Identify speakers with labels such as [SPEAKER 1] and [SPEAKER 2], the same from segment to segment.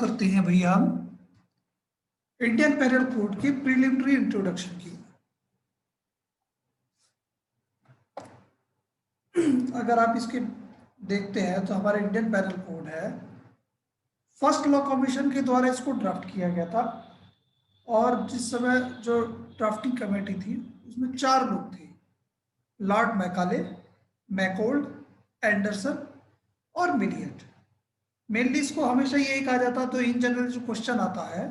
[SPEAKER 1] करते हैं भैया हम इंडियन पेनल कोड की प्रीलिमिनरी इंट्रोडक्शन की। अगर आप इसके देखते हैं तो हमारा इंडियन पेनल कोड है, फर्स्ट लॉ कमीशन के द्वारा इसको ड्राफ्ट किया गया था। और जिस समय जो ड्राफ्टिंग कमेटी थी उसमें 4 लोग थे, लॉर्ड मैकाले, मैकोल्ड, एंडरसन और मिलियट। मेनली इसको हमेशा यही कहा जाता, तो इन जनरल जो क्वेश्चन आता है,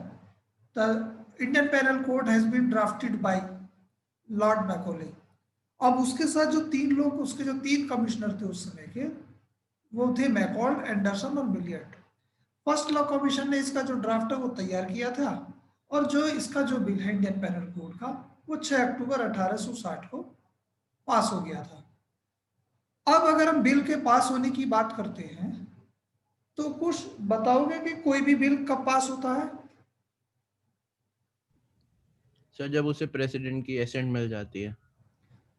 [SPEAKER 1] the Indian Penal Code has been drafted by Lord Macaulay. अब उसके साथ जो 3 लोग, उसके जो 3 कमिश्नर थे उस समय के, वो थे मैकॉल्ड, एंडरसन और मिलियट। फर्स्ट लॉ कमीशन ने इसका जो ड्राफ्ट है वो तैयार किया था, और जो इसका जो बिल है इंडियन पेनल कोड का, वो 6 अक्टूबर 1860 को पास हो गया था। अब अगर हम बिल के पास होने की बात करते हैं तो कुछ बताओगे कि कोई भी बिल कब पास होता है?
[SPEAKER 2] सर जब उसे प्रेसिडेंट की एसेंट मिल जाती है।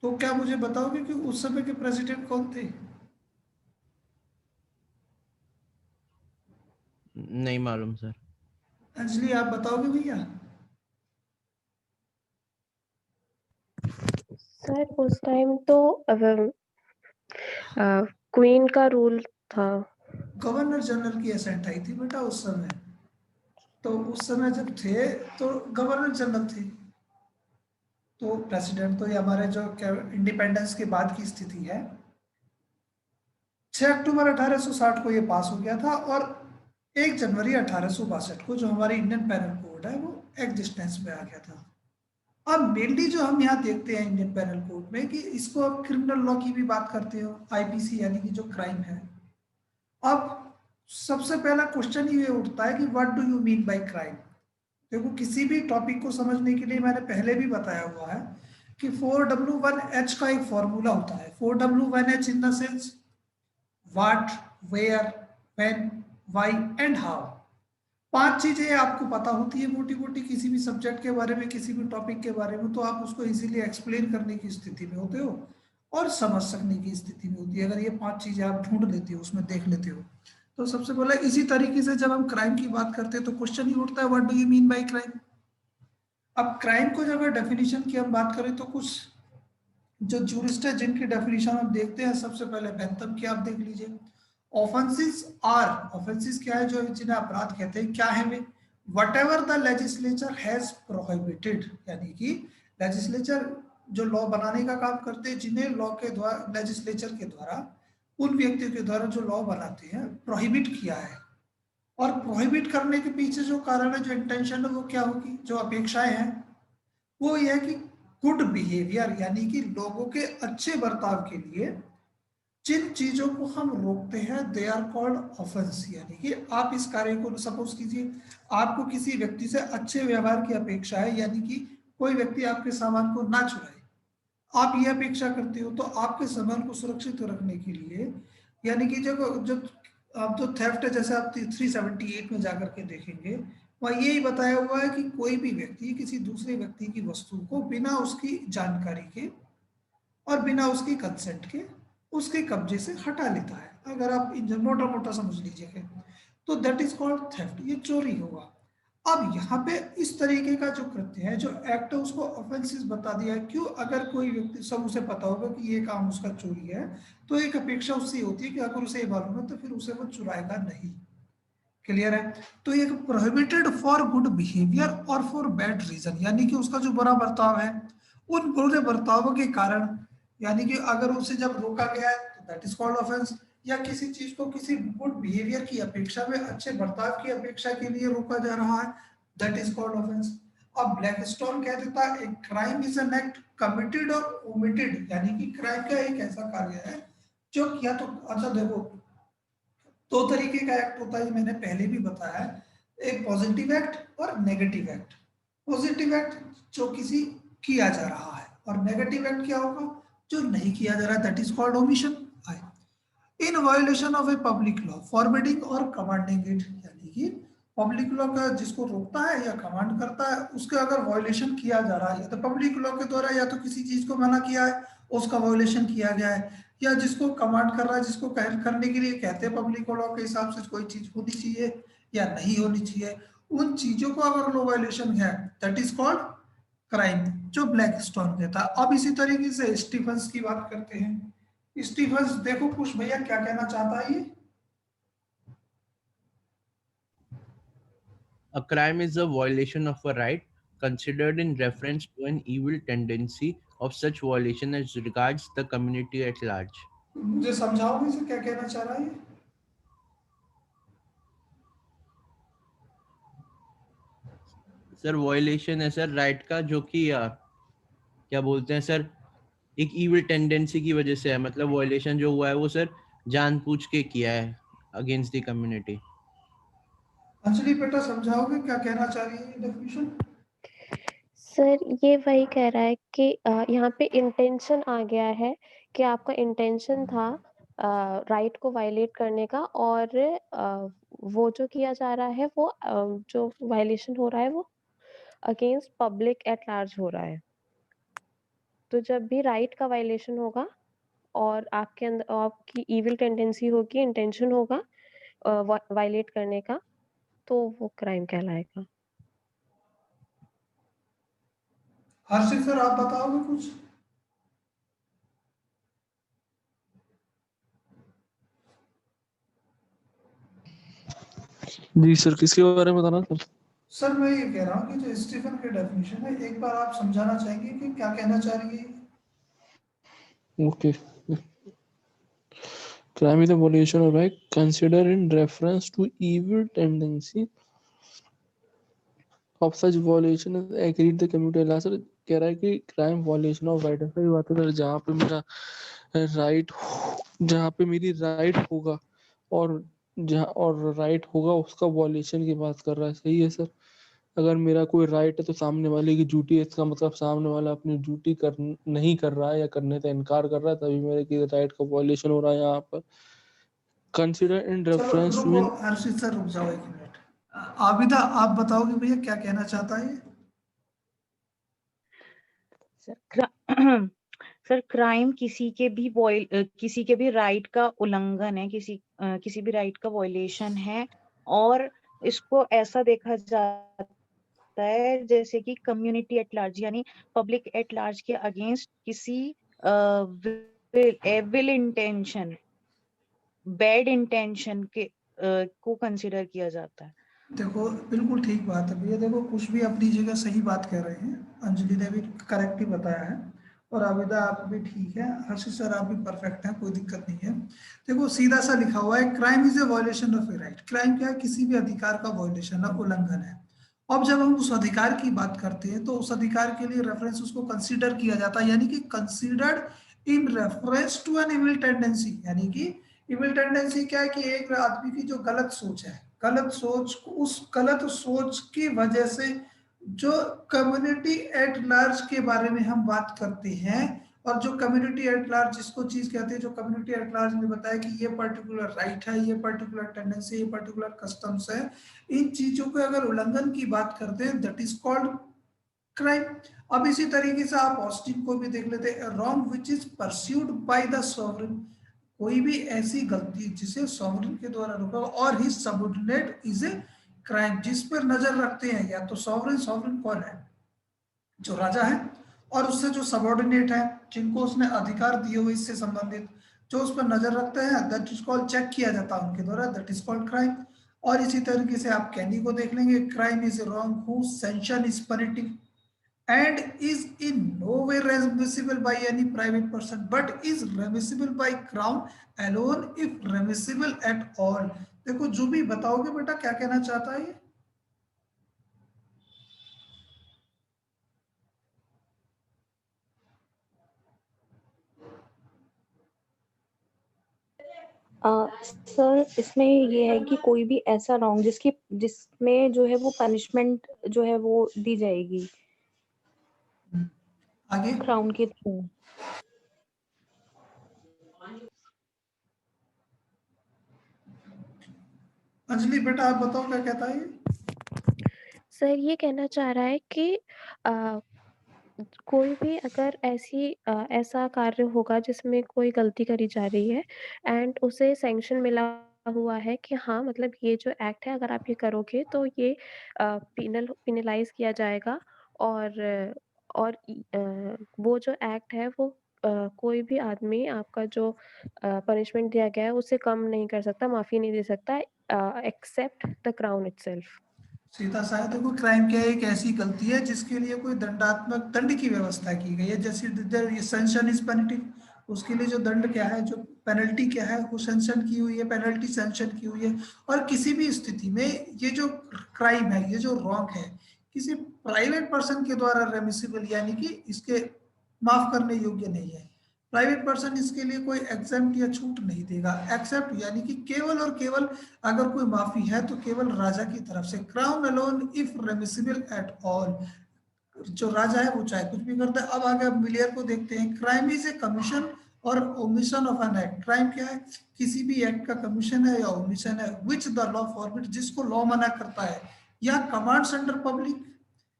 [SPEAKER 1] तो क्या मुझे बताओगे कि उस समय के प्रेसिडेंट कौन थे?
[SPEAKER 2] नहीं मालूम सर।
[SPEAKER 1] अंजलि, आप बताओगे भैया?
[SPEAKER 3] सर उस टाइम तो क्वीन का रूल था।
[SPEAKER 1] गवर्नर जनरल की एसेंट आई थी बेटा उस समय। तो उस समय जब थे तो गवर्नर जनरल थे। तो प्रेसिडेंट तो ये हमारे जो इंडिपेंडेंस के बाद की स्थिति है, 6 अक्टूबर 1860 को ये पास हो गया था, और 1 जनवरी 1862 को जो हमारी इंडियन पेनल कोड है वो एग्जिस्टेंस में आ गया था। अब मेनली जो हम यहाँ देखते हैं इंडियन पेनल कोड में, कि इसको अब क्रिमिनल लॉ की भी बात करते हो, आईपीसी यानी कि जो क्राइम है। अब सबसे पहला क्वेश्चन ये उठता है कि what do you mean by crime. देखो, किसी भी टॉपिक को समझने के लिए मैंने पहले भी बताया हुआ है कि 4W1H का एक फॉर्मूला होता है। 4W1H in the sense what, where, when, why and how. 5 चीजें आपको पता होती है मोटी मोटी किसी भी सब्जेक्ट के बारे में, किसी भी टॉपिक के बारे में, तो आप उसको इजीली एक्सप्लेन करने की स्थिति में होते हो और समझ सकने की स्थिति में होती है। अगर ये 5 चीजें आप ढूंढ लेते हो, उसमें देख लेते हो, तो सबसे पहले इसी तरीके से जब हम क्राइम की बात करते हैं तो क्वेश्चन ही उठता है, what do you mean by crime. अब क्राइम को जब डेफिनेशन की हम बात करें तो कुछ जो जूरिस्ट है जिनकी डेफिनेशन हम देखते हैं, सबसे पहले बेंथम की आप देख लीजिए। ऑफेंसेस आर, ऑफेंसेस क्या है, जो जिन्हें अपराध कहते हैं, क्या है वे? Whatever the legislature has prohibited, यानी कि लेजिस्लेचर जो लॉ बनाने का काम करते हैं, जिन्हें लॉ के द्वारा, लेजिस्लेचर के द्वारा, उन व्यक्तियों के द्वारा जो लॉ बनाते हैं, प्रोहिबिट किया है। और प्रोहिबिट करने के पीछे जो कारण है, जो इंटेंशन है, वो क्या होगी, जो अपेक्षाएं हैं, वो ये है कि गुड बिहेवियर, यानी कि लोगों के अच्छे बर्ताव के लिए जिन चीजों को हम रोकते हैं, दे आर कॉल्ड ऑफेंस। यानी कि आप इस कार्य को, सपोज कीजिए आपको किसी व्यक्ति से अच्छे व्यवहार की अपेक्षा है, यानी कि कोई व्यक्ति आपके सामान को ना चुराए, आप ये अपेक्षा करते हो, तो आपके सामान को सुरक्षित रखने के लिए, यानी कि जब जब आप जो थेफ्ट है, जैसे आप 378 में जाकर के देखेंगे, वहाँ यही बताया हुआ है कि कोई भी व्यक्ति किसी दूसरे व्यक्ति की वस्तु को बिना उसकी जानकारी के और बिना उसकी कंसेंट के उसके कब्जे से हटा लेता है। अगर आप मोटा मोटा समझ लीजिएगा तो दैट इज कॉल्ड थेफ्ट, ये चोरी होगा। अब यहाँ पे इस तरीके का जो कृत्य है, जो एक्ट है, उसको ऑफेंसेस बता दिया है। क्यों? अगर कोई व्यक्ति, सब उसे पता होगा कि ये काम उसका चोरी है, तो एक अपेक्षा उससे होती है कि अगर उसे ये मालूम है तो फिर उसे वो चुराएगा नहीं। क्लियर है? तो ये प्रोहिबिटेड फॉर गुड बिहेवियर और फॉर बैड रीजन, यानी कि उसका जो बुरा बर्ताव है, उन बुरे बर्तावों के कारण, यानी कि अगर उसे जब रोका गया है तो दैट इज कॉल्ड ऑफेंस, या किसी चीज को किसी गुड बिहेवियर की अपेक्षा में, अच्छे बर्ताव की अपेक्षा के लिए रोका जा रहा है, दैट इज कॉल्ड ऑफेंस। अब ब्लैकस्टोन कह देता है, एक crime is an act committed और ओमिटेड, यानी कि क्राइम का एक ऐसा कार्य है जो किया तो, अच्छा देखो, 2 तरीके का एक्ट होता है, मैंने पहले भी बताया है, एक पॉजिटिव एक्ट और नेगेटिव एक्ट। पॉजिटिव एक्ट जो किसी किया जा रहा है, और नेगेटिव एक्ट क्या होगा, जो नहीं किया जा रहा है, that is called omission. In violation of a public law forbidding और कमांडिंग इट, यानी कि पब्लिक लॉ का जिसको रोकता है या कमांड करता है, उसके अगर वायोलेशन किया जा रहा है, या तो पब्लिक लॉ के द्वारा, या तो किसी चीज को मना किया है, उसका वायोलेशन किया गया है, या जिसको कमांड कर रहा है, जिसको करने के लिए कहते हैं पब्लिक लॉ के हिसाब से कोई चीज होनी चाहिए, या नहीं होनी चाहिए, उन चीजों को अगर लो वायलेशन है दैट इज कॉल्ड क्राइम, जो ब्लैक स्टोन कहता है। अब इसी तरीके से स्टीफंस की बात करते हैं। स्टीफंस देखो कुछ भैया क्या कहना चाहता है ये।
[SPEAKER 2] A crime is a violation of a right considered in reference to an evil tendency of such violation as regards the community at large.
[SPEAKER 1] मुझे समझाओगे इसे क्या कहना चाह रहा है ये?
[SPEAKER 2] सर वॉयलेशन है सर राइट का, जो कि क्या बोलते हैं सर, एक इविल टेंडेंसी की वजह से है। मतलब वॉयलेशन जो हुआ है वो सर जानबूझ के किया है अगेंस्ट द कम्युनिटी।
[SPEAKER 1] अंजलि बेटा समझाओगे क्या कहना चाह रही है ये डेफिनेशन?
[SPEAKER 3] सर ये वही कह रहा है कि यहाँ पे इंटेंशन आ गया है कि आपका इंटेंशन था राइट को वायलेट करने का, और वो जो किया जा रहा है वो जो वायलेशन हो रहा है वो अगेंस्ट पब्लिक एट लार्ज हो रहा है। तो जब भी राइट का वायलेशन होगा और आपके अंदर आपकी इविल टेंडेंसी होगी, इंटेंशन होगा वायलेट करने का, तो वो क्राइम कहलाएगा।
[SPEAKER 1] हर्षित सर आप बताओगे कुछ?
[SPEAKER 4] जी सर, किसके बारे में बताना सर?
[SPEAKER 1] सर मैं ये कह रहा हूँ कि जो स्टीफन की डेफिनेशन है एक बार आप समझाना चाहेंगे कि क्या कहना चाह रही है?
[SPEAKER 4] Okay. Crime is a violation of right considered in reference to evil tendency of such violation as agreed the community law। Sir कह रहा है कि क्राइम वॉयलेशन ऑफ राइट है। सर ये बात है सर, जहाँ पे मेरा राइट, जहाँ पे मेरी राइट होगा और जहाँ और राइट होगा उसका वॉयलेशन की बात कर रहा है। सही है सर। अगर मेरा कोई राइट है तो सामने वाले की ड्यूटी है, इसका मतलब सामने वाला अपनी ड्यूटी कर नहीं कर रहा है या करने से इनकार कर रहा है, तभी मेरे की राइट का वॉयलेशन हो रहा है यहाँ पर। कंसिडर इन
[SPEAKER 1] चलो
[SPEAKER 4] रेफरेंस टू
[SPEAKER 1] रुको
[SPEAKER 4] इन।
[SPEAKER 1] हर्षित सर, रुक जाओ एक मिनट। आबिदा आप बताओगे भैया क्या कहना चाहता है ये?
[SPEAKER 5] सर सर क्राइम किसी के भी राइट का उल्लंघन है, किसी भी राइट का वॉयलेशन है, और इसको ऐसा देखा जाता है जैसे कि कम्युनिटी एट लार्ज यानी पब्लिक एट लार्ज के अगेंस्ट किसी एविल इंटेंशन, बैड इंटेंशन के को कंसिडर किया जाता है।
[SPEAKER 1] देखो बिल्कुल ठीक बात है भैया, देखो कुछ भी अपनी जगह सही बात कह रहे हैं, अंजलि ने भी करेक्ट ही बताया है और आबिदा आप भी ठीक है, हर्षित सर आप भी परफेक्ट हैं, कोई दिक्कत नहीं है। देखो सीधा सा लिखा हुआ है crime is a violation of A right. Crime क्या है? किसी भी अधिकार का वॉयलेशन है, उल्लंघन है। अब जब हम उस अधिकार की बात करते हैं तो उस अधिकार के लिए रेफरेंस उसको कंसीडर किया जाता है, यानी कि considered in reference to an evil tendency. यानी कि इविल टेंडेंसी क्या है कि एक आदमी की जो गलत सोच है, गलत सोच, उस गलत सोच की वजह से जो कम्युनिटी एट लार्ज के बारे में हम बात करते हैं, और जो कम्युनिटी एट लार्ज जिसको चीज कहते हैं, जो कम्युनिटी एट लार्ज ने बताया कि ये पर्टिकुलर राइट है, ये पर्टिकुलर टेंडेंसी, ये पर्टिकुलर कस्टम्स है, इन चीजों के अगर उल्लंघन की बात करते हैं दैट इज कॉल्ड क्राइम। अब इसी तरीके से आप ऑस्टिन को भी देख लेते हैं, wrong which is pursued by the sovereign. कोई भी ऐसी गलती जिसे सॉवरेन के द्वारा रोका और ही सबऑर्डिनेट इज ए क्राइम, जिस पर नजर रखते हैं या तो सॉवरेन, सॉवरेन कौन है? जो राजा है, और उससे जो सबऑर्डिनेट है, जिनको उसने अधिकार दिए हुए इससे संबंधित, जो उस पर नजर रखते हैं दैट इज कॉल्ड, चेक किया जाता है उनके द्वारा, दैट इज कॉल्ड क्राइम। और इसी तरीके से आप कैनी को देख लेंगे, crime is wrong who sanction is punitive and is in no way remissible by any private person but is remissible by crown alone if remissible at all। देखो जो भी बताओगे बेटा क्या कहना चाहता है ये?
[SPEAKER 5] सर इसमें ये है कि कोई भी ऐसा रॉन्ग जिसमें जो है वो पनिशमेंट जो है वो दी जाएगी
[SPEAKER 1] आगे
[SPEAKER 5] क्राउन के थ्रू।
[SPEAKER 1] अंजलि बेटा आप बताओ क्या कहता है ये?
[SPEAKER 3] सर ये कहना चाह रहा है कि अ, कोई भी अगर ऐसा कार्य होगा जिसमें कोई गलती करी जा रही है एंड उसे सैंक्शन मिला हुआ है कि हाँ, मतलब ये जो एक्ट है अगर आप ये करोगे तो ये पेनलाइज़ किया जाएगा और वो जो एक्ट है वो कोई भी आदमी आपका जो पनिशमेंट दिया गया है उसे कम नहीं कर सकता, माफ़ी नहीं दे सकता एक्सेप्ट द क्राउन इटसेल्फ।
[SPEAKER 1] सीता सा है, देखो क्राइम क्या है, एक ऐसी गलती है जिसके लिए कोई दंडात्मक दंड की व्यवस्था की गई है, जैसे सेंशन इज पेनल्टी, उसके लिए जो दंड क्या है, जो पेनल्टी क्या है वो सेंशन की हुई है, पेनल्टी सेंशन की हुई है। और किसी भी स्थिति में ये जो क्राइम है, ये जो रॉन्ग है, किसी प्राइवेट पर्सन के द्वारा रेमिसिबल यानी कि इसके माफ करने योग्य नहीं है। प्राइवेट पर्सन इसके लिए कोई एग्जेम्प्ट या छूट नहीं देगा, एक्सेप्ट यानी कि केवल और केवल अगर कोई माफी है तो केवल राजा की तरफ से, crown alone if remissible at all, जो राजा है वो चाहे कुछ भी करता है। अब आगे अब मिलियर को देखते हैं। क्राइम इज ए कमीशन और omission of an act. Crime क्या है, किसी भी एक्ट का कमीशन है या ओमिशन है विच द लॉ फॉरबिड, जिसको लॉ मना करता है, या कमांड्स अंडर पब्लिक,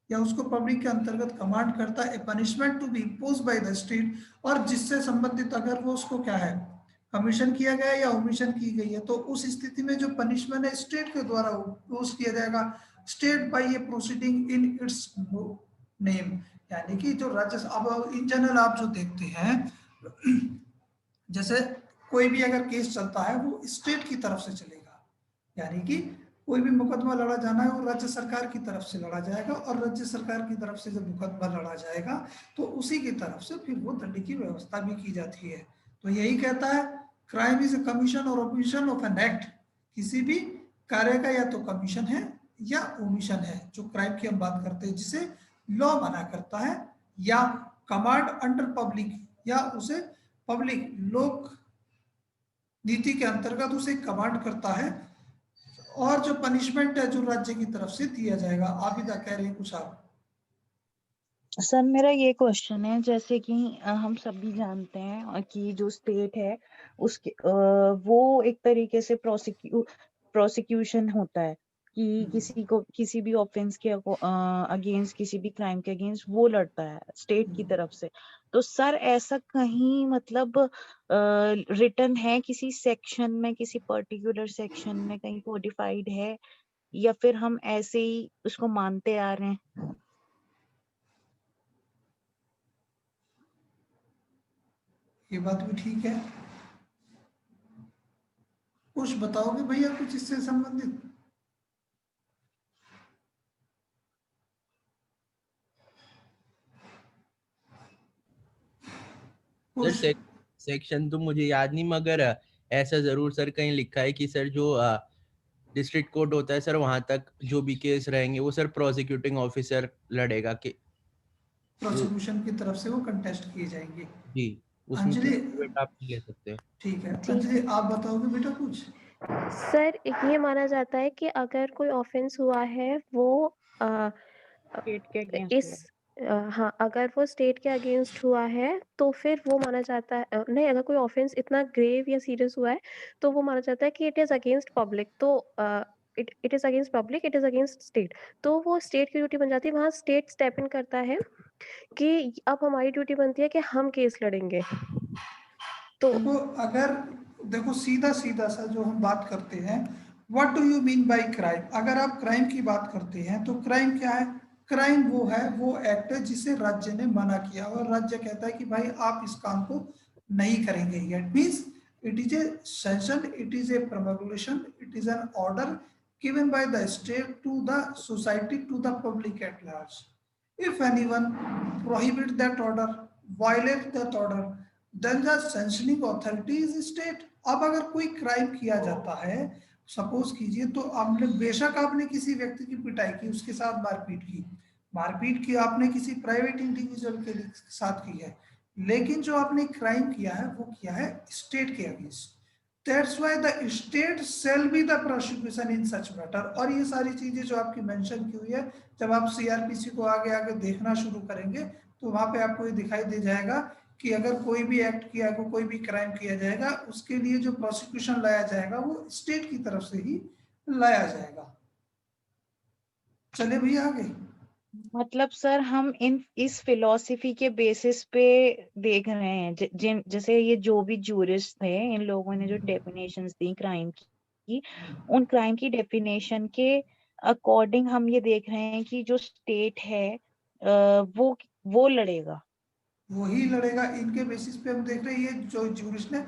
[SPEAKER 1] या उसको पब्लिक के अंतर्गत कमांड करता है, a punishment to be impose by the state, और जिससे संबंधित अगर वो उसको क्या है कमीशन किया गया या ओमिशन की गई है तो उस स्थिति में जो पनिशमेंट है स्टेट के द्वारा इम्पोज किया जाएगा, state by A proceeding in its name. यानी कि जो राज्य, अब इन जनरल आप जो देखते हैं, जैसे कोई भी अगर केस चलता है वो स्टेट की तरफ से चलेगा, यानी कि कोई भी मुकदमा लड़ा जाना है वो राज्य सरकार की तरफ से लड़ा जाएगा, और राज्य सरकार की तरफ से जब मुकदमा लड़ा जाएगा तो उसी की तरफ से फिर वो दंड की व्यवस्था भी की जाती है। तो यही कहता है क्राइम इज ए कमीशन और ओमिशन ऑफ एन एक्ट, किसी भी कार्य का या तो कमीशन है या ओमिशन है, जो क्राइम की हम बात करते हैं जिसे लॉ मना करता है, या कमांड अंडर पब्लिक, या उसे पब्लिक लोक नीति के अंतर्गत उसे कमांड करता है, और जो पनिशमेंट है जो राज्य की तरफ से दिया जाएगा। आबिदा कह रहे हैं कुछ आप?
[SPEAKER 5] सर मेरा ये क्वेश्चन है, जैसे कि हम सभी जानते हैं कि जो स्टेट है उसके वो एक तरीके से प्रोसिक्यूशन होता है कि किसी को किसी भी ऑफेंस के अगेंस्ट, किसी भी क्राइम के अगेंस्ट वो लड़ता है स्टेट की तरफ से। तो सर ऐसा कहीं मतलब रिटन है किसी सेक्शन में, किसी पर्टिकुलर सेक्शन में कहीं कोडिफाइड है, या फिर हम ऐसे ही उसको मानते आ रहे हैं?
[SPEAKER 1] ये बात भी ठीक है, कुछ बताओगे भैया कुछ इससे संबंधित?
[SPEAKER 2] सर
[SPEAKER 1] कुछ
[SPEAKER 2] सेक्शन तो मुझे याद नहीं, मगर ऐसा जरूर सर कहीं लिखा है कि सर जो डिस्ट्रिक्ट कोर्ट होता है सर, वहां तक जो भी केस रहेंगे वो सर प्रोसिक्यूटिंग ऑफिसर लड़ेगा कि
[SPEAKER 1] प्रोसिक्यूशन की तरफ से वो कंटेस्ट किए जाएंगे।
[SPEAKER 2] जी, उसमें
[SPEAKER 1] अंजलि,
[SPEAKER 2] आप ले सकते हैं।
[SPEAKER 1] ठीक है
[SPEAKER 3] जी।
[SPEAKER 1] अंजलि, आप बताओगे बेटा कुछ?
[SPEAKER 3] सर ये माना जाता है कि अगर कोई ऑफेंस हुआ है वो
[SPEAKER 5] स्टेट के अगेंस्ट हुआ।
[SPEAKER 3] हाँ, अगर वो स्टेट के अगेंस्ट हुआ है तो फिर वो माना जाता है नहीं, अगर कोई ऑफेंस इतना ग्रेव या सीरियस हुआ है तो वो माना जाता है कि इट इज अगेंस्ट पब्लिक, तो it is against public, it is against state, तो वो स्टेट की ड्यूटी बन जाती है। वहाँ स्टेट स्टेप इन करता है कि अब हमारी ड्यूटी बनती है कि हम केस लड़ेंगे। तो
[SPEAKER 1] देखो अगर, देखो सीधा सीधा सा जो हम बात करते हैं, what do you mean by crime? अगर आप क्राइम की बात करते हैं तो क्राइम क्या है? क्राइम वो है, वो एक्ट है जिसे राज्य ने मना किया और राज्य कहता है कि भाई आप इस काम को नहीं करेंगे। It means it is a sanction, it is a promulgation, it is an order given by the state to the society, to the public at large. If anyone prohibit that order, violate that order, then the sanctioning authority is state. अब अगर कोई crime किया जाता है, suppose कीजिए, तो आपने बेशक आपने किसी व्यक्ति की पिटाई की, उसके साथ मारपीट की आपने किसी प्राइवेट इंडिविजुअल के साथ की है, लेकिन जो आपने क्राइम किया है वो किया है स्टेट के against. That's why the state shall be the prosecution in such matter। और ये सारी चीजें जो आपकी मेंशन की हुई है, जब आप सीआरपीसी को आगे आगे देखना शुरू करेंगे तो वहां पे आपको ये दिखाई दे जाएगा कि अगर कोई भी एक्ट किया, कोई भी क्राइम किया जाएगा, उसके लिए जो प्रोसिक्यूशन लाया जाएगा वो स्टेट की तरफ से ही लाया जाएगा। चले भैया आगे।
[SPEAKER 5] मतलब सर हम इस फिलॉसफी के बेसिस पे देख रहे हैं, जैसे ये जो भी जूरिस्ट थे, इन लोगों ने जो डेफिनेशंस दी क्राइम की, की, उन क्राइम की डेफिनेशन के अकॉर्डिंग हम ये देख रहे हैं कि जो स्टेट है वो लड़ेगा।
[SPEAKER 1] वही लड़ेगा। इनके बेसिस पे हम देख रहे हैं, ये जो जूरिस्ट ने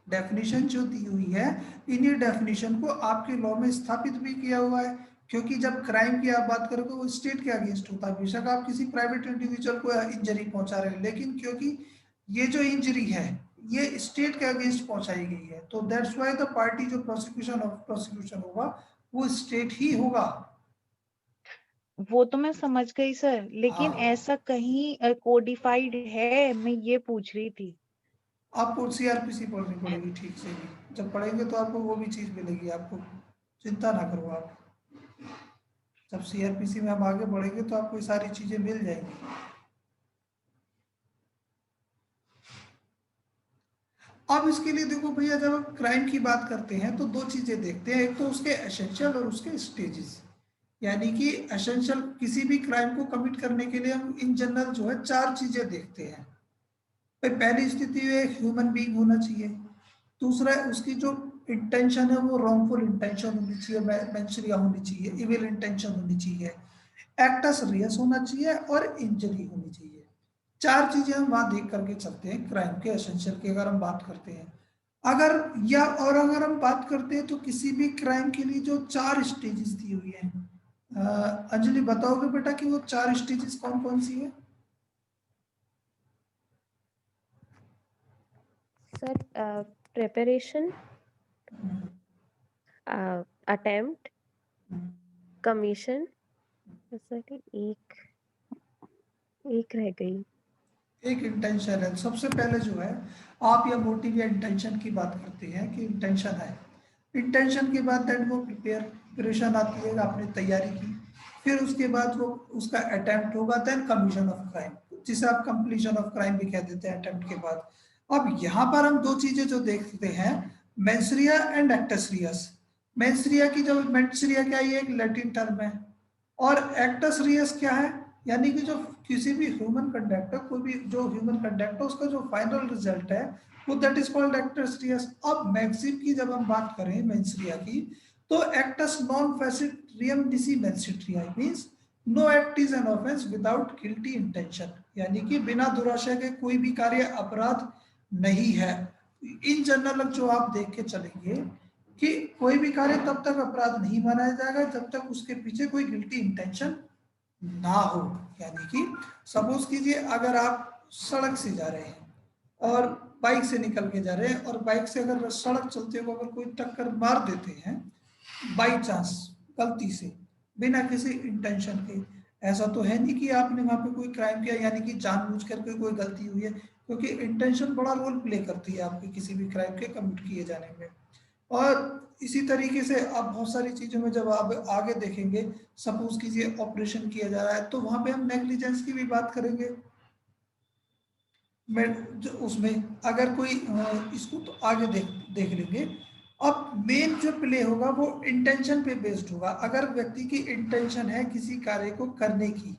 [SPEAKER 1] डेफिनेशन जो दी हुई है, इन्हीं डेफिनेशन को आपके लॉ में स्थापित भी किया हुआ है। क्योंकि जब क्राइम की आप बात करोगे वो स्टेट के अगेंस्ट होता है। बेशक आप किसी प्राइवेट इंडिविजुअल को इंजरी पहुंचा रहे हैं, लेकिन क्योंकि ये जो इंजरी है ये स्टेट के अगेंस्ट पहुंचाई गई है, तो दैट्स वाई द पार्टी जो प्रोसिक्यूशन होगा वो स्टेट ही होगा।
[SPEAKER 5] वो तो मैं समझ गई सर, लेकिन
[SPEAKER 1] हाँ,
[SPEAKER 5] ऐसा कहीं कोडिफाइड है, मैं ये पूछ रही थी।
[SPEAKER 1] आपको सीआरपीसी पढ़नी पड़ेगी ठीक से भी, जब पढ़ेंगे तो आपको वो भी चीज़ मिलेगी, आपको चिंता ना करो आप। जब सीआरपीसी में हम आगे बढ़ेंगे तो आपको ये सारी चीज़ें मिल जाएंगी। अब इसके लिए देखो भैया, जब हम क्राइम की बात करते हैं तो दो चीज़ें देखते हैं, एक तो उसके एसेंशियल और उसके स्टेजेस। यानी कि एसेंशियल किसी भी क्राइम को कमिट करने के लिए हम इन जनरल जो है 4 चीज़ें देखते हैं। भाई पहली स्थिति में एक ह्यूमन बीइंग होना चाहिए। दूसरा उसकी जो इंटेंशन है वो रॉन्गफुल इंटेंशन होनी चाहिए, मेंशरिया होनी चाहिए, इविल इंटेंशन होनी चाहिए, एक्टस रियस होना चाहिए और इंजरी होनी चाहिए। 4 चीजें हम वहां देख करके चलते हैं क्राइम के एसेंशियल की, अगर हम बात करते हैं। अगर हम बात करते हैं तो किसी भी क्राइम के लिए जो 4 स्टेजेस दी हुई है, अंजलि बताओगे बेटा कि वो 4 स्टेजेस कौन कौन सी है?
[SPEAKER 3] Sir preparation, attempt, commission, sir एक रह गई।
[SPEAKER 1] एक इंटेंशन है। सबसे पहले जो है आप या मोटिव या इंटेंशन की बात करते हैं कि इंटेंशन है। इंटेंशन के बाद दैट वो प्रिपरेशन आती है, आपने तैयारी की। फिर उसके बाद वो उसका अटेम्प्ट होगा, देन कमीशन ऑफ क्राइम, जिसे आप कंप्लीशन ऑफ क्राइम भी कह देते हैं अटेम्प्ट के बाद। अब यहाँ पर हम दो चीजें जो देखते हैं, mens rea and acts Reis. Mens rea की जो मेंसरिया क्या है, ये एक लैटिन टर्म है, और एक्टस रियस क्या है, यानी कि जो किसी भी ह्यूमन कंडक्ट है, कोई भी जो ह्यूमन कंडक्ट है उसका जो फाइनल रिजल्ट है वो that is called acts Reis. अब मैक्सिम की जब हम बात करें मेंसरिया की, तो एक्टस नॉन फेसिट रियम डिसी मेंसिट्रिया means no act is an offence without guilty intention, यानी कि बिना दुराशय के कोई भी कार्य अपराध नहीं है। इन जनरल जो आप देख के चलेंगे कि कोई भी कार्य तब तक अपराध नहीं माना जाएगा जब तक उसके पीछे कोई गिल्टी इंटेंशन ना हो। यानी कि सपोज कीजिए अगर आप सड़क से जा रहे हैं और बाइक से निकल के जा रहे हैं, और बाइक से अगर सड़क चलते हुए अगर कोई टक्कर मार देते हैं बाई चांस, गलती से, बिना किसी इंटेंशन के, ऐसा तो है नहीं कि आपने वहां पे कोई क्राइम किया, यानी कि जानबूझ करके कोई गलती हुई है, क्योंकि इंटेंशन बड़ा रोल प्ले करती है आपके किसी भी क्राइम के कमिट किए जाने में। और इसी तरीके से आप बहुत सारी चीजों में जब आप आगे देखेंगे, सपोज कीजिए ऑपरेशन किया जा रहा है तो वहां पे हम नेग्लिजेंस की भी बात करेंगे। उसमें अगर कोई इसको तो आगे देख लेंगे। अब मेन जो प्ले होगा वो इंटेंशन पे बेस्ड होगा। अगर व्यक्ति की इंटेंशन है किसी कार्य को करने की,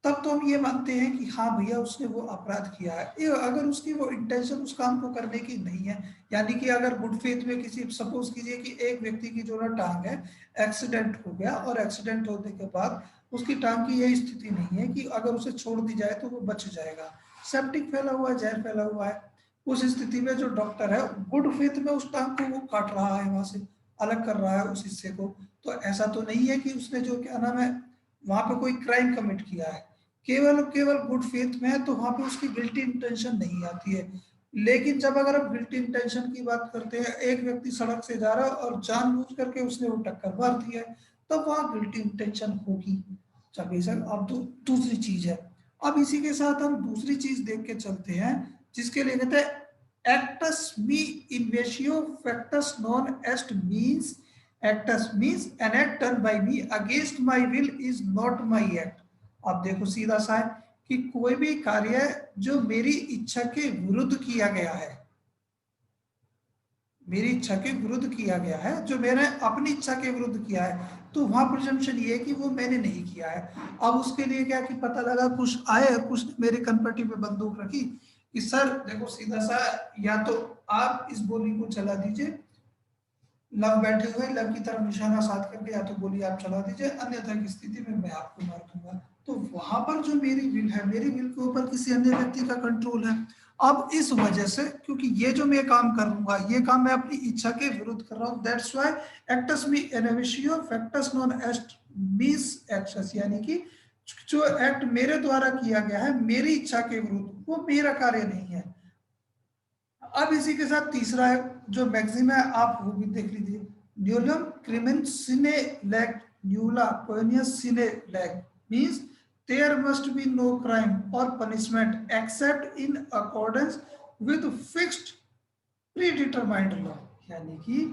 [SPEAKER 1] तब तो हम ये मानते हैं कि हाँ भैया उसने वो अपराध किया है। अगर उसकी वो इंटेंशन उस काम को करने की नहीं है, यानी कि अगर गुड फेथ में किसी, सपोज कीजिए कि एक व्यक्ति की जो ना टांग है, एक्सीडेंट हो गया, और एक्सीडेंट होने के बाद उसकी टांग की यही स्थिति नहीं है कि अगर उसे छोड़ दी जाए तो वो बच जाएगा, सेप्टिक फैला हुआ है, जहर फैला हुआ है। उस स्थिति में जो डॉक्टर है गुड फेथ में उस टांग को वो काट रहा है, वहां से अलग कर रहा है उस हिस्से को, तो ऐसा तो नहीं है कि उसने जो क्या नाम है वहां पे कोई क्राइम कमिट किया है। केवल गुड फेथ में है तो वहां पे उसकी गिल्टी इंटेंशन नहीं आती है। लेकिन जब अगर आप गिल्टी इंटेंशन की बात करते हैं, एक व्यक्ति सड़क से जा रहा है और जानबूझ करके उसने वो टक्कर मार दी है, तब वहां गिल्टी इंटेंशन होगी। चलिए सर, अब दूसरी चीज है। अब इसी के साथ हम दूसरी चीज देख के चलते हैं, जिसके लिए कहते हैं एक्टस मी इन्वेशियो फैक्टस नॉन एस्ट मींस, एक्टस means an act done by me against my will is not my act. अब देखो सीधा सा है कि कोई भी कार्य जो मेरी इच्छा के विरुद्ध किया गया है, मेरी इच्छा के विरुद्ध किया गया है, जो मैंने अपनी इच्छा के विरुद्ध किया है, तो वहां प्रिजम्पशन ये है कि वो मैंने नहीं किया है। अब उसके लिए क्या कि पता लगा कुछ आए, कुछ मेरे कनपट्टी पे बंदूक रखी कि सर देखो सीधा सा, या तो आप इस गोली को चला दीजिए लव बैठे हुए, लव की तरफ निशाना साध करके या तो गोली आप चला दीजिए, अन्यथा की स्थिति में मैं आपको मार दूंगा। तो वहां पर जो मेरी विल है, मेरी विल के ऊपर किसी अन्य व्यक्ति का कंट्रोल है। अब इस वजह से, क्योंकि ये जो मैं काम करूंगा, ये काम मैं अपनी इच्छा के विरुद्ध कर रहा हूँ, दैट्स व्हाई एक्टस मी एनेविशियो फैक्टस नॉन एस्ट मीस एक्शंस, यानी कि जो एक्ट मेरे द्वारा किया गया है मेरी इच्छा के विरुद्ध, वो मेरा कार्य नहीं है। अब इसी के साथ तीसरा है जो मैक्सिम है, आप वो भी देख लीजिए, न्यूलम क्रिमिन सिने लैक न्यूला पोनियस सिने लैक means there must be no crime और punishment except in accordance with fixed predetermined law, यानी कि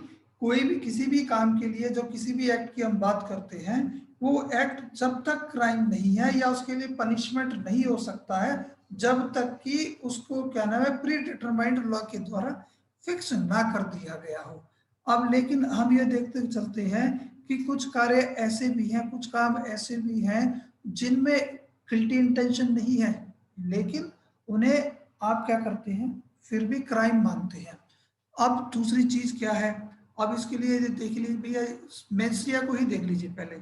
[SPEAKER 1] कोई भी किसी भी काम के लिए जो किसी भी एक्ट की हम बात करते हैं, वो एक्ट जब तक क्राइम नहीं है या उसके लिए पनिशमेंट नहीं हो सकता है, जब तक कि उसको क्या नाम है प्री डिटरमाइंड लॉ के द्वारा फिक्स ना कर दिया गया हो। अब लेकिन हम ये देखते चलते हैं कि कुछ कार्य ऐसे भी हैं, कुछ काम ऐसे भी हैं जिनमें गिल्टी इंटेंशन नहीं है, लेकिन उन्हें आप क्या करते हैं, फिर भी क्राइम मानते हैं। अब दूसरी चीज क्या है, अब इसके लिए देख लीजिए भैया, मेंसरिया को ही देख लीजिए पहले।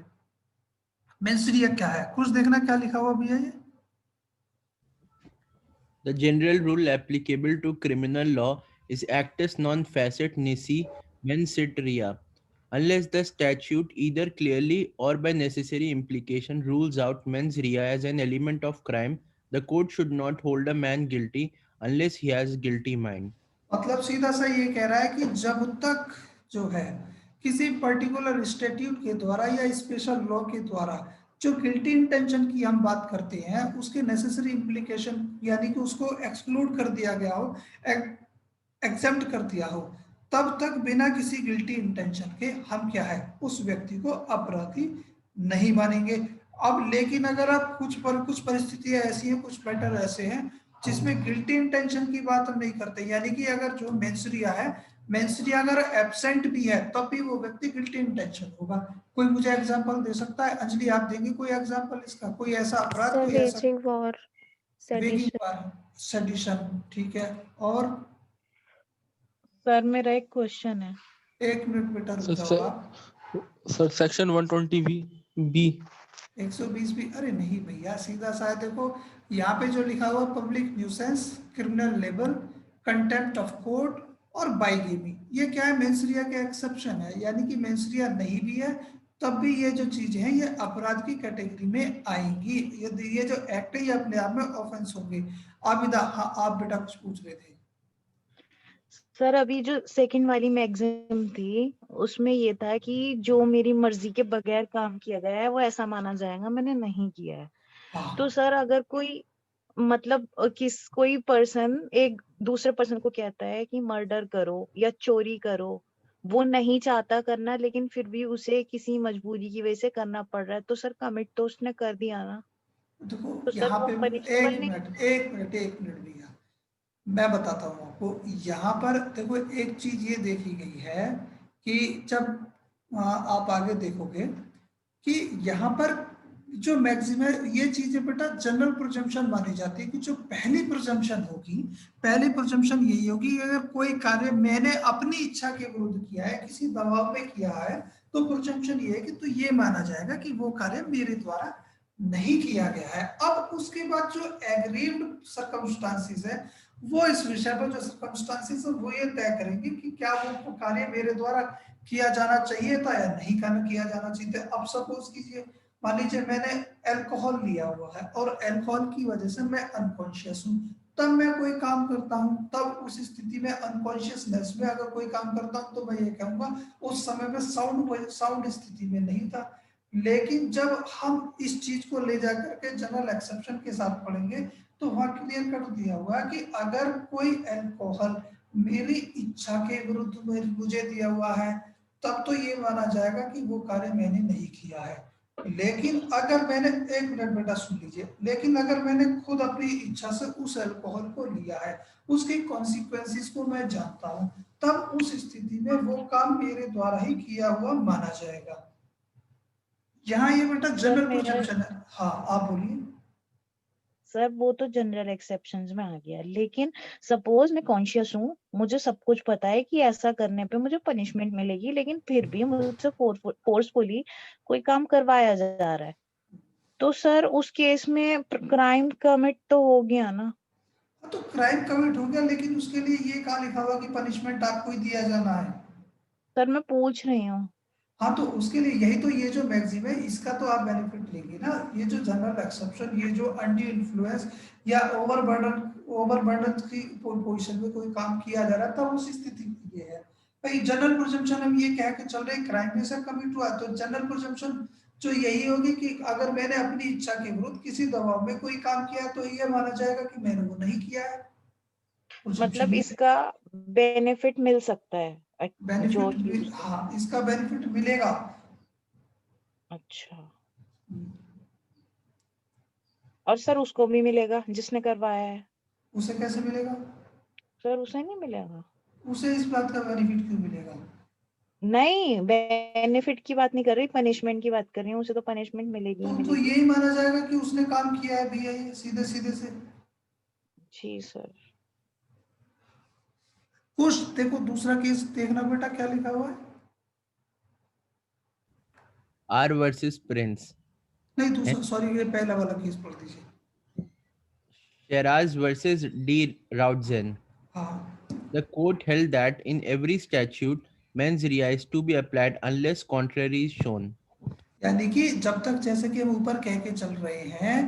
[SPEAKER 1] मेंसरिया क्या है, कुछ देखना क्या लिखा हुआ भैया ये।
[SPEAKER 2] The general rule applicable to criminal law is actus non facet nisi mens sit rea, unless the statute either clearly or by necessary implication rules out mens rea as an element of crime. The court should not hold a man guilty unless he has guilty mind.
[SPEAKER 1] मतलब सीधा सा ये कह रहा है कि जब तक जो है किसी पर्टिकुलर स्टैट्यूट के द्वारा या स्पेशल लॉ के द्वारा जो गिल्टी इंटेंशन की हम बात करते हैं उसके नेसेसरी इम्प्लीकेशन यानी कि उसको एक्सक्लूड कर दिया गया हो, एक्सेप्ट कर दिया हो, तब तक बिना किसी गिल्टी इंटेंशन के हम क्या है उस व्यक्ति को अपराधी नहीं मानेंगे। अब लेकिन अगर आप कुछ परिस्थितियां ऐसी हैं, कुछ मैटर ऐसे हैं जिसमें गिल्टी इंटेंशन की बात हम नहीं करते, यानी कि अगर जो मेंसरिया है, मेंसरिया अगर एब्सेंट भी है तब भी वो व्यक्ति गिल्टी इंटेंशन होगा। कोई मुझे एग्जांपल दे सकता है, अंजलि आप देंगे कोई एग्जांपल इसका, कोई ऐसा अपराध,
[SPEAKER 3] सर
[SPEAKER 1] कोई ऐसा
[SPEAKER 3] वेजिंग वॉर,
[SPEAKER 1] वेगिंग
[SPEAKER 3] सेडिशन।
[SPEAKER 1] पर सेडिशन, ठीक है। और
[SPEAKER 5] सर मेरा एक क्वेश्चन है।
[SPEAKER 1] एक मिनट बेटा रुक जाओ आप।
[SPEAKER 4] सर सेक्शन 120 बी
[SPEAKER 1] 120 भी, अरे नहीं भैया सीधा सा है, देखो यहाँ पे जो लिखा हुआ public nuisance, criminal labour, contempt of court और बाइगेमी, ये क्या है मेंसरिया के एक्सेप्शन है, यानी कि मेंसरिया नहीं भी है तब भी ये जो चीजें हैं ये अपराध की कैटेगरी में आएंगी, यदि ये जो एक्ट है ये अपने आप में ऑफेंस होंगे। आबिदा, हाँ आप बेटा कुछ पूछ रहे थे।
[SPEAKER 5] सर अभी जो सेकंड वाली मैगजीन थी उसमें ये था कि जो मेरी मर्जी के बगैर काम किया गया है वो ऐसा माना जाएगा मैंने नहीं किया है।
[SPEAKER 1] हाँ
[SPEAKER 5] तो सर अगर कोई मतलब कोई पर्सन एक दूसरे पर्सन को कहता है कि मर्डर करो या चोरी करो, वो नहीं चाहता करना लेकिन फिर भी उसे किसी मजबूरी की वजह से करना पड़ रहा है, तो सर कमिट तो उसने कर दिया ना,
[SPEAKER 1] देखो
[SPEAKER 5] तो सर
[SPEAKER 1] यहाँ
[SPEAKER 5] वो
[SPEAKER 1] पे
[SPEAKER 5] पनिशेबल नहीं।
[SPEAKER 1] एक मिनट भैया मैं बताता हूँ आपको। यहाँ पर देखो एक चीज ये देखी गई है कि जब आप आगे देखोगे कि यहाँ पर जो मैक्सिमम ये चीजें बेटा जनरल प्रिजम्पशन मानी जाती है कि जो पहली प्रिजम्पशन होगी, पहली प्रिजम्पशन यही होगी कि अगर कोई कार्य मैंने अपनी इच्छा के विरुद्ध किया है, किसी दबाव में किया है, तो प्रिजम्पशन ये है कि तो ये माना जाएगा कि वो कार्य मेरे द्वारा नहीं किया गया है। अब उसके बाद जो एग्रीव्ड सर्कमस्टांसेस है, वो इस विषय पर जो सर्कमस्टांसेस है वो ये तय करेंगे कि क्या वो कार्य मेरे द्वारा किया जाना चाहिए था या नहीं किया जाना चाहिए था। अब सपोज कीजिए, मान लीजिए मैंने अल्कोहल लिया हुआ है और अल्कोहल की वजह से मैं अनकॉन्शियस हूँ, तब मैं कोई काम करता हूँ, तब उस स्थिति में अनकॉन्शियसनेस में अगर कोई काम करता हूँ तो मैं ये कहूंगा उस समय में साउंड स्थिति में नहीं था। लेकिन जब हम इस चीज को ले जाकर के जनरल एक्सेप्शन के साथ पढ़ेंगे तो वहां क्लियर कर दिया हुआ कि अगर कोई अल्कोहल मेरी इच्छा के विरुद्ध में मुझे दिया हुआ है तब तो ये माना जाएगा कि वो कार्य मैंने नहीं किया है। लेकिन अगर मैंने, एक मिनट बेटा सुन लीजिए, लेकिन अगर मैंने खुद अपनी इच्छा से उस अल्कोहल को लिया है, उसके कॉन्सिक्वेंसेस को मैं जानता हूं, तब उस स्थिति में वो काम मेरे द्वारा ही किया हुआ माना जाएगा। यहाँ ये बेटा जनरल प्रिजम्पशन है। हाँ आप बोलिए।
[SPEAKER 5] सर वो तो जनरल एक्सेप्शंस में आ गया, लेकिन सपोज मैं कॉन्शियस हूँ, मुझे सब कुछ पता है कि ऐसा करने पे मुझे पनिशमेंट मिलेगी, लेकिन फिर भी मुझसे फोर्सफुली कोई काम करवाया जा रहा है, तो सर उस केस में क्राइम कमिट तो हो गया ना।
[SPEAKER 1] तो क्राइम कमिट हो गया, लेकिन उसके लिए ये कहाँ लिखा हुआ कि पनिशमेंट आपको ही दिया जाना है?
[SPEAKER 5] सर मैं पूछ रही हूँ।
[SPEAKER 1] हाँ, तो उसके लिए यही तो, ये जो मैक्सिम है इसका तो आप बेनिफिट लेंगे ना। ये जो जनरल एक्सेप्शन, ये जो अंडू इन्फ्लुएंस या ओवरबर्डन की पोजीशन में कोई काम किया जा रहा था, उस स्थिति में ये है भाई। जनरल प्रिजम्पशन हम ये कह के चल रहे हैं क्राइम में से कमिट हुआ, तो जनरल प्रिजम्पशन जो यही होगी कि अगर मैंने अपनी इच्छा के विरुद्ध किसी दबाव में कोई काम किया तो ये माना जाएगा कि मैंने वो नहीं किया है।
[SPEAKER 5] मतलब इसका बेनिफिट मिल सकता है जो
[SPEAKER 1] बेनिफिट हाँ, इसका बेनिफिट मिलेगा।
[SPEAKER 5] अच्छा, और सर उसको भी मिलेगा जिसने करवाया है?
[SPEAKER 1] उसे कैसे मिलेगा?
[SPEAKER 5] सर उसे नहीं मिलेगा?
[SPEAKER 1] उसे इस बात का बेनिफिट क्यों मिलेगा?
[SPEAKER 5] नहीं, बेनिफिट की बात नहीं कर रही, पनिशमेंट की बात कर रही हूँ। उसे तो पनिशमेंट मिलेगी ही
[SPEAKER 1] तो
[SPEAKER 5] मिलेगी।
[SPEAKER 1] यही माना जाएगा कि उसने काम किया है भैया, ये सीधे सीधे से।
[SPEAKER 5] जी सर।
[SPEAKER 1] कुछ देखो, दूसरा केस देखना बेटा, क्या लिखा हुआ है?
[SPEAKER 2] R versus Prince.
[SPEAKER 1] नहीं, दूसरा, सॉरी, ये पहला वाला केस पढ़ दीजिए।
[SPEAKER 2] Sheraz versus D. Raudzen.
[SPEAKER 1] हाँ,
[SPEAKER 2] The court held that in every statute, mens rea is to be applied unless contrary is shown.
[SPEAKER 1] यानी कि जब तक, जैसे कि हम ऊपर कह के चल रहे हैं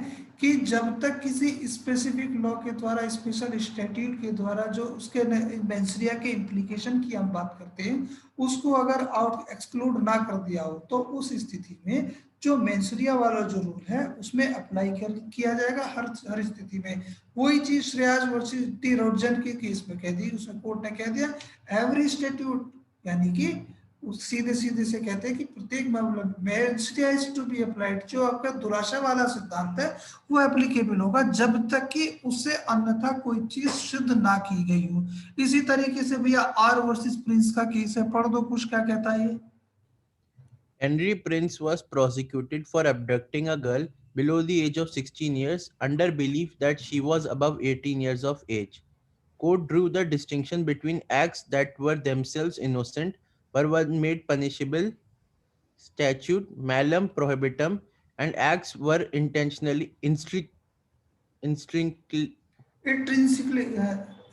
[SPEAKER 1] कि जब तक किसी स्पेसिफिक लॉ के द्वारा, स्पेशल स्टैट्यूट के द्वारा जो उसके मेंसरिया के इम्प्लीकेशन की हम बात करते हैं, उसको अगर आउट एक्सक्लूड ना कर दिया हो, तो उस स्थिति में जो मेंसरिया वाला जो रूल है उसमें अप्लाई किया जाएगा हर स्थिति में। वही चीज श्रेयाज वर्सेस डी रॉडजन के केस में कह दी, उसमें कोर्ट ने कह दिया एवरी स्टैट्यूट, यानी कि सीधे सीधे से कहते हैं कि प्रत्येक मामले में टू बी अप्लाइड, जो आपका दुराशा वाला सिद्धांत है वो एप्लीकेबल होगा जब तक कि उससे अन्यथा कोई चीज सिद्ध ना की गई हो। इसी तरीके से भैया आर वर्सेस प्रिंस का केस है, पढ़ दो कुछ क्या कहता है ये।
[SPEAKER 2] Henry Prince was prosecuted for abducting a girl below the age of 16 years under belief that she was above 18 years of age. Court drew the distinction between acts that were themselves innocent but were made punishable, statute malum prohibitum, and acts were intentionally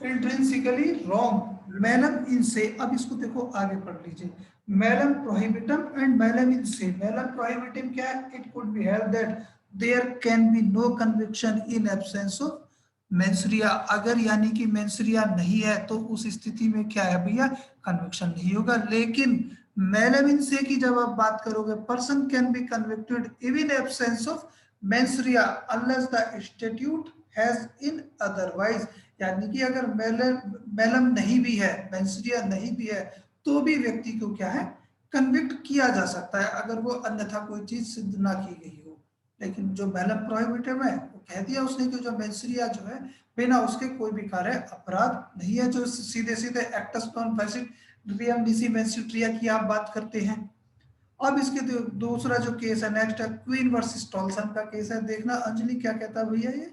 [SPEAKER 1] intrinsically wrong. मैलम इनसे, अब इसको देखो आगे पढ़ लीजिए, मैलम प्रोहिबिटम and मैलम इनसे। मैलम prohibitum क्या है? It could be held that there can be no conviction in absence of mens rea. अगर यानी कि मेंसरिया नहीं है तो उस स्थिति में क्या है भैया, कन्विक्शन नहीं होगा। लेकिन मैलम इनसे की जब आप बात करोगे, person can be convicted even absence of mens rea unless the statute has in otherwise. यानी कि अगर मैलम नहीं भी है, मेंसरिया नहीं भी है, तो भी व्यक्ति को क्या है, कन्विक्ट किया जा सकता है अगर वो अन्यथा कोई चीज सिद्ध ना की गई हो। लेकिन जो मैलम प्रोहिबिटम है वो कह दिया उसने कि जो मेंसरिया जो है बिना उसके कोई भी कार्य अपराध नहीं है, जो सीधे सीधे एक्टस नॉन फैसिट रियम डिसी मेंसिट्रिया की आप बात करते हैं। अब इसके दूसरा जो केस है नेक्स्ट है क्वीन वर्सेस टॉल्सन का केस है। देखना अंजलि क्या कहता है भैया ये।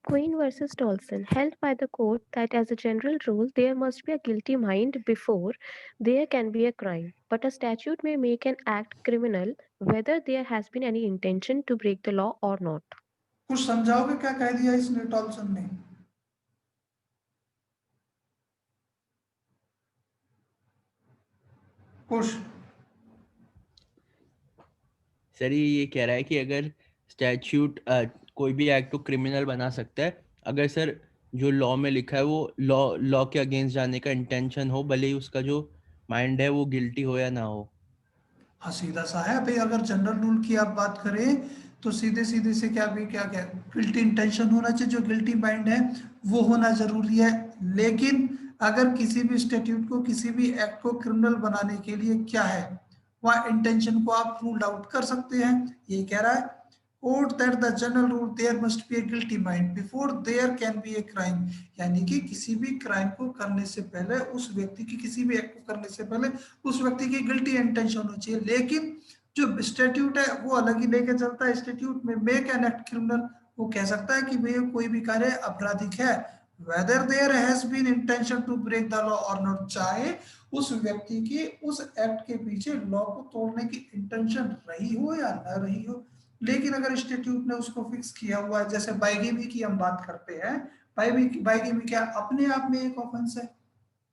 [SPEAKER 3] Queen versus Tolson, held by the court that as a general rule there must be a guilty mind before there can be a crime, but a statute may make an act criminal whether there has been any intention to break the law or not.
[SPEAKER 1] कुछ समझाओगे क्या कह दिया इसने Toulson ने? कुछ
[SPEAKER 2] sir ये कह रहा है कि अगर स्टैट्यूट कोई भी एक्ट को क्रिमिनल बना सकता है अगर सर जो लॉ में लिखा है वो लॉ के अगेंस्ट जाने का इंटेंशन हो, भले ही उसका जो माइंड है वो गिल्टी हो या ना हो।
[SPEAKER 1] हाँ, सीधा सा है भाई। अगर जनरल रूल की आप बात करें तो सीधे सीधे से क्या भी क्या क्या गिल्टी इंटेंशन होना चाहिए, जो गिल्टी माइंड है वो होना जरूरी है। लेकिन अगर किसी भी स्टैट्यूट को, किसी भी एक्ट को क्रिमिनल बनाने के लिए क्या है, वहाँ इंटेंशन को आप रूल आउट कर सकते हैं। ये कह रहा है court that the general rule there must be a guilty mind before there can be a crime. यानी कि किसी भी क्राइम को करने से पहले उस व्यक्ति की, किसी भी एक्ट को करने से पहले उस व्यक्ति की गिल्टी इंटेंशन होनी चाहिए। लेकिन जो स्टैट्यूट है वो अलग ही लेके चलता है। स्टैट्यूट में मेक एन एक्ट क्रिमिनल, वो कह सकता है कि भैया कोई भी कार्य आपराधिक है, whether there has been intention to break the law और नॉट, चाहे उस व्यक्ति की उस एक्ट के पीछे लॉ को तोड़ने की इंटेंशन रही हो या न रही हो। लेकिन अगर स्टैट्यूट ने उसको फिक्स किया हुआ है, जैसे बाइगेमी की हम बात करते हैं, बाइगेमी क्या अपने आप में एक ऑफेंस है,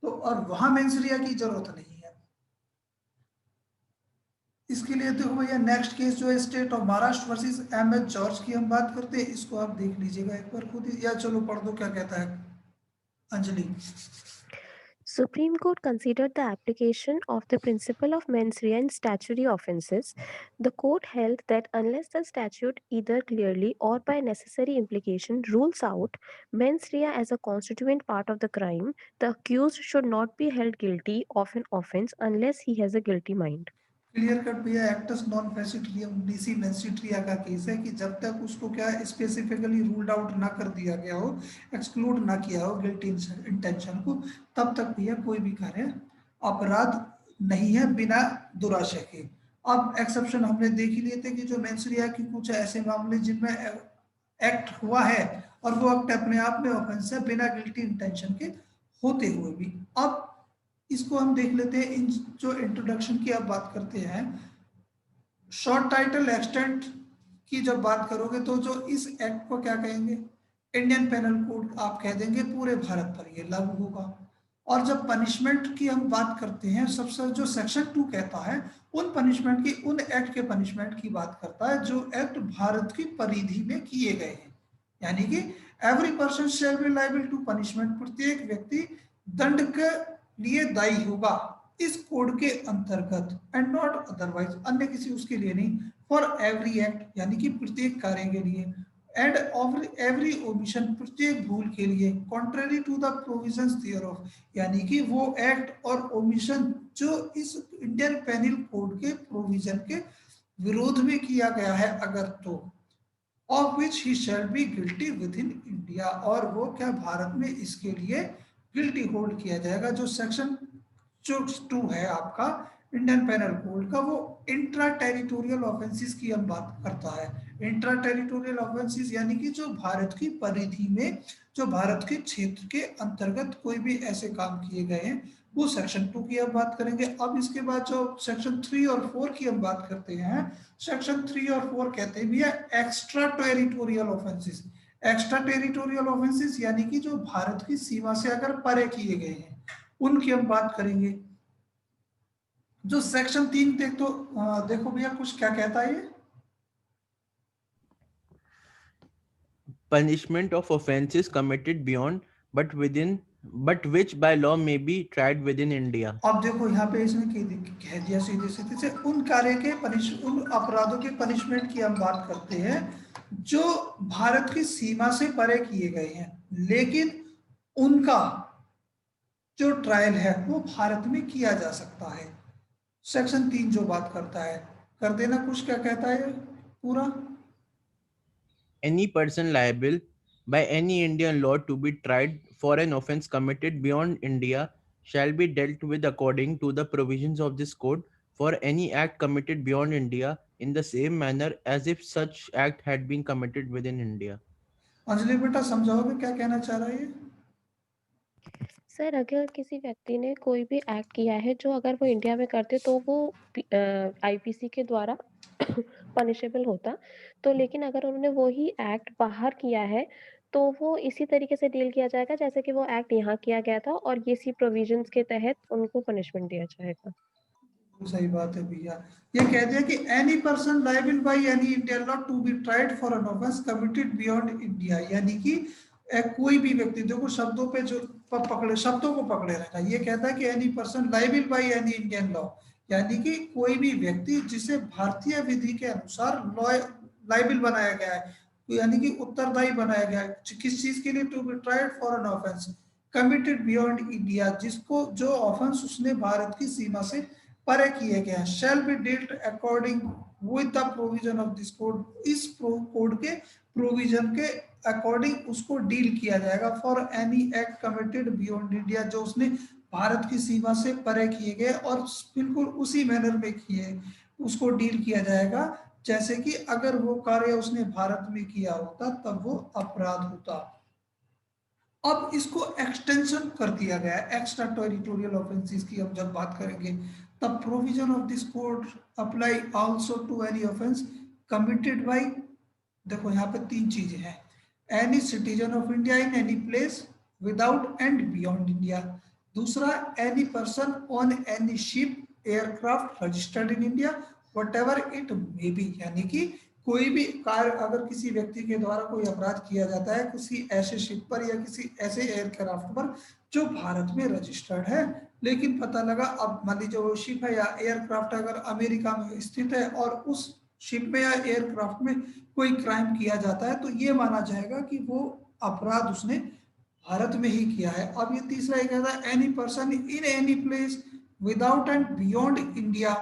[SPEAKER 1] तो और वहां मेंसरिया की जरूरत नहीं है। इसके लिए देखो भैया नेक्स्ट केस जो है state of Maharashtra versus M H. George की हम बात करते हैं, इसको आप देख लीजिएगा एक बार खुद ही, या चलो पढ़ दो क्या कहता है Anjali.
[SPEAKER 3] Supreme Court considered the application of the principle of mens rea in statutory offences. The court held that unless the statute either clearly or by necessary implication rules out mens rea as a constituent part of the crime, the accused should not be held guilty of an offence unless he has a guilty mind.
[SPEAKER 1] Clear cut भैया, acts non फेसिट्रियम DC मेंसिट्रिया का case है कि जब तक उसको क्या specifically ruled out ना कर दिया गया हो, एक्सक्लूड ना किया हो गिल्टी इंटेंशन को, तब तक भैया कोई भी कार्य अपराध नहीं है बिना दुराशय के। अब एक्सेप्शन हमने देख ही लिए थे कि जो मेंसरिया की कुछ ऐसे मामले जिनमें एक्ट हुआ है और वो एक्ट अपने आप में ऑफेंस है बिना गिल्टी इंटेंशन के होते हुए भी। अब इसको हम देख लेते हैं, इन जो इंट्रोडक्शन की आप बात करते हैं, शॉर्ट टाइटल एक्सटेंट की जब बात करोगे तो जो इस एक्ट को क्या कहेंगे, इंडियन पेनल कोड आप कह देंगे, पूरे भारत पर ये लागू होगा। और जब पनिशमेंट की हम बात करते हैं, सबसे जो सेक्शन 2 कहता है उन पनिशमेंट की, उन एक्ट के पनिशमेंट की बात करता है जो एक्ट भारत की परिधि में किए गए हैं, यानी कि every person shall be liable to punishment, प्रत्येक व्यक्ति दंड के लिए दायी होगा इस कोड के अंतर्गत, एंड नॉट अदरवाइज, अन्य किसी उसके लिए नहीं, फॉर एवरी एक्ट यानी कि प्रत्येक कार्य के लिए, एंड एवरी ओमिशन, प्रत्येक भूल के लिए, कॉन्ट्ररी टू द प्रोविजंस देयरऑफ, यानी कि वो एक्ट और ओमिशन जो इस इंडियन पेनल कोड के प्रोविजन के विरोध में किया गया है अगर तो, of which he shall be guilty with in India, और वो क्या भारत में इसके लिए गिल्टी होल्ड किया जाएगा। जो सेक्शन जो 2 है आपका इंडियन पेनल कोड का, वो इंट्रा टेरिटोरियल ऑफेंसेस की हम बात करता है। इंट्रा टेरिटोरियल ऑफेंसेस यानी कि जो भारत की परिधि में, जो भारत के क्षेत्र के अंतर्गत कोई भी ऐसे काम किए गए हैं, वो सेक्शन 2 की हम बात करेंगे। अब इसके बाद जो सेक्शन 3 और 4 की हम बात करते हैं, सेक्शन 3 और 4 कहते हैं भैया extra territorial offences. Extra territorial offences यानी कि जो भारत की सीमा से अगर परे किए गए हैं उनकी हम बात करेंगे। जो सेक्शन 3 देखो भैया कुछ क्या कहता है ये,
[SPEAKER 2] punishment of offences committed beyond but which by law may be tried within India.
[SPEAKER 1] अब देखो यहाँ पे इसने कह दिया सीधे सीधे से उन कार्य के उन अपराधों के पनिशमेंट की हम बात करते हैं जो भारत की सीमा से परे किए गए हैं, लेकिन उनका जो ट्रायल है वो भारत में किया जा सकता है। सेक्शन 3 जो बात करता है, कर देना कुछ क्या कहता है पूरा,
[SPEAKER 2] Any person liable by any Indian law to be tried for an offence committed beyond India shall be dealt with according to the provisions of this code for any act committed beyond India in the same manner as if such act had been committed within India.
[SPEAKER 1] Anjali बेटा समझाओगे क्या कहना चाह रहा है ये?
[SPEAKER 3] Sir अगर किसी व्यक्ति ने कोई भी एक्ट किया है जो अगर वो इंडिया में करते तो वो आईपीसी के द्वारा पनिशेबल होता, तो लेकिन अगर उन्होंने वही एक्ट बाहर किया है तो वो इसी तरीके से डील किया जाएगा जैसे कि वो एक्ट यहाँ किया गया था और ये सी प्रोविजंस के तहत उनको पनिशमेंट दिया जाएगा।
[SPEAKER 1] सही बात है भैया, ये कह दिया कि any person liable by any Indian law to be tried for an offence committed beyond India, यानी कि कोई भी व्यक्ति, देखो शब्दों पे जो पकड़े, शब्दों को पकड़े रहना, ये कहता है कि any person liable by any Indian law, यानी कि कोई भी व्यक्ति जिसे भारतीय विधि के अनुसार लायबल बनाया गया है, यानी कि उत्तरदायी बनाया गया है किस चीज के लिए, to be tried for an offence committed beyond India, जिसको जो ऑफेंस उसने भारत की सीमा से परे किए गए हैं, shall be dealt according with the provision of this code, इस कोड के प्रोविजन के अकॉर्डिंग उसको डील किया जाएगा, for any act committed beyond India, जो उसने भारत की सीमा से परे किए गए और बिल्कुल उसी मैनर में किए उसको डील किया जाएगा। जैसे कि अगर वो कार्य उसने भारत में किया होता तब वो अपराध होता। अब इसको एक्सटेंशन कर दिया गया है, एक्स्ट्रा टेरिटोरियल ऑफेंसेस की हम जब बात करेंगे तब provision of this code apply also to any offence committed by, देखो यहाँ पे तीन चीजें हैं, any citizen of India in any place without and beyond India, दूसरा any person on any ship aircraft registered in India whatever it may be, यानी कि कोई भी कार्य अगर किसी व्यक्ति के द्वारा कोई अपराध किया जाता है किसी ऐसे शिप पर या किसी ऐसे एयरक्राफ्ट पर जो भारत में रजिस्टर्ड है, लेकिन पता लगा अब मान लीजिए वो शिप है या एयरक्राफ्ट अगर अमेरिका में स्थित है और उस शिप में या एयरक्राफ्ट में कोई क्राइम किया जाता है तो ये माना जाएगा कि वो अपराध उसने भारत में ही किया है। अब ये तीसरा एक कहता है any person in any place without and beyond India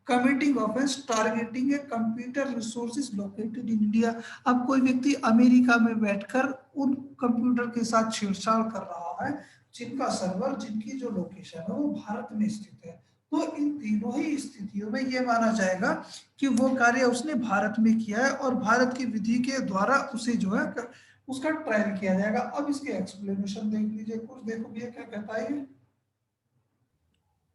[SPEAKER 1] committing offence targeting a computer resources located in India. अब कोई व्यक्ति अमेरिका में बैठकर उन कंप्यूटर के साथ छेड़छाड़ कर रहा है जिनका सर्वर जिनकी जो लोकेशन है वो भारत में स्थित है, तो इन तीनों ही स्थितियों में ये माना जाएगा कि वो कार्य उसने भारत में किया है और भारत की विधि के द्वारा उसे जो है उसका ट्रायल किया जाएगा। अब इसके एक्सप्लेनेशन देख लीजिए, कुछ देखो भैया क्या कहता है ये।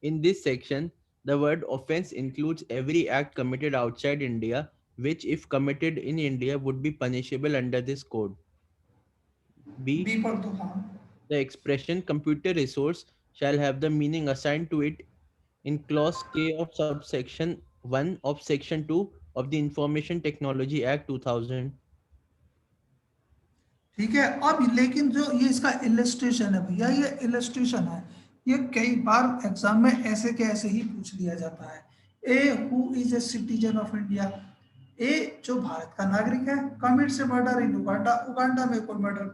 [SPEAKER 2] In this section, the word offense includes every act committed outside India, which, if committed in India, would be punishable under this code. B.
[SPEAKER 1] B पर तो हाँ,
[SPEAKER 2] The expression computer resource shall have the meaning assigned to it in clause K of subsection 1 of section 2 of the Information Technology Act 2000.
[SPEAKER 1] ठीक है। अब लेकिन जो ये इसका इलस्ट्रेशन है भैया, ये इलस्ट्रेशन है, ये कई बार एग्जाम में ऐसे के ऐसे ही पूछ लिया जाता है। A who is a citizen of India, A जो भारत का नागरिक है, commits a murder in Uganda, Uganda में कोई मर्डर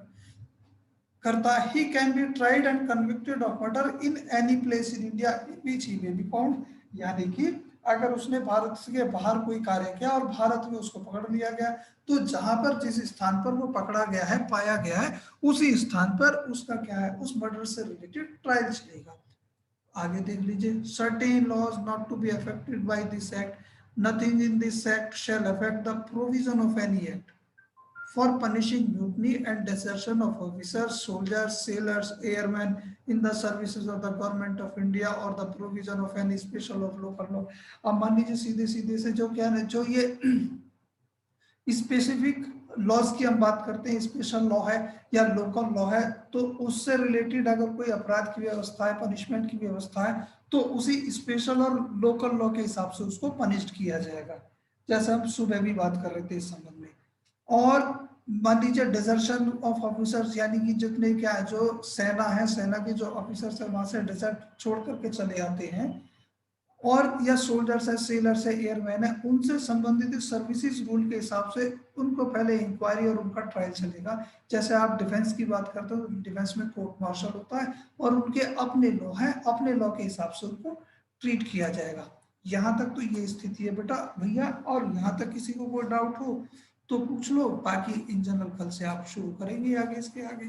[SPEAKER 1] करता है, he can be tried and convicted of murder in any place in India in which he may be found, यानी कि अगर उसने भारत के बाहर कोई कार्य किया और भारत में उसको पकड़ लिया गया तो जहां पर जिस स्थान पर वो पकड़ा गया है पाया गया है उसी स्थान पर उसका क्या है उस मर्डर से रिलेटेड ट्रायल चलेगा। आगे देख लीजिए, certain laws not to be affected by this act, nothing in this act shall affect the provision of any act for punishing mutiny and desertion of officers, soldiers, sailors, airmen in the services of the government of India or the provision of any special of local law। अब मान लीजिए सीधे सीधे से जो क्या है, जो ये स्पेसिफिक लॉज की हम बात करते हैं, स्पेशल लॉ है या लोकल लॉ है, तो उससे रिलेटेड अगर कोई अपराध की व्यवस्था है, पनिशमेंट की व्यवस्था है, तो उसी स्पेशल और लोकल लॉ के हिसाब से उसको पनिश्ड किया जाएगा, जैसे हम सुबह भी बात कर रहे थे इस संबंध में। और मान लीजिए डिजर्शन ऑफ ऑफिसर्स, यानी कि जितने क्या है जो सेना है, सेना के जो ऑफिसर्स है वहां से डिजर्ट छोड़ करके चले आते हैं, और या सोल्जर्स है, सेलर्स है, एयरमैन है, उनसे संबंधित सर्विसेज रूल के हिसाब से उनको पहले इंक्वायरी और उनका ट्रायल चलेगा। जैसे आप डिफेंस की बात करते हो, डिफेंस में कोर्ट मार्शल होता है और उनके अपने लॉ है, अपने लॉ के हिसाब से उनको ट्रीट किया जाएगा। यहाँ तक तो ये स्थिति है बेटा भैया, और यहाँ तक किसी को कोई डाउट हो तो पूछ लो, बाकी इन जनरल कल से आप शुरू करेंगे आगे इसके आगे।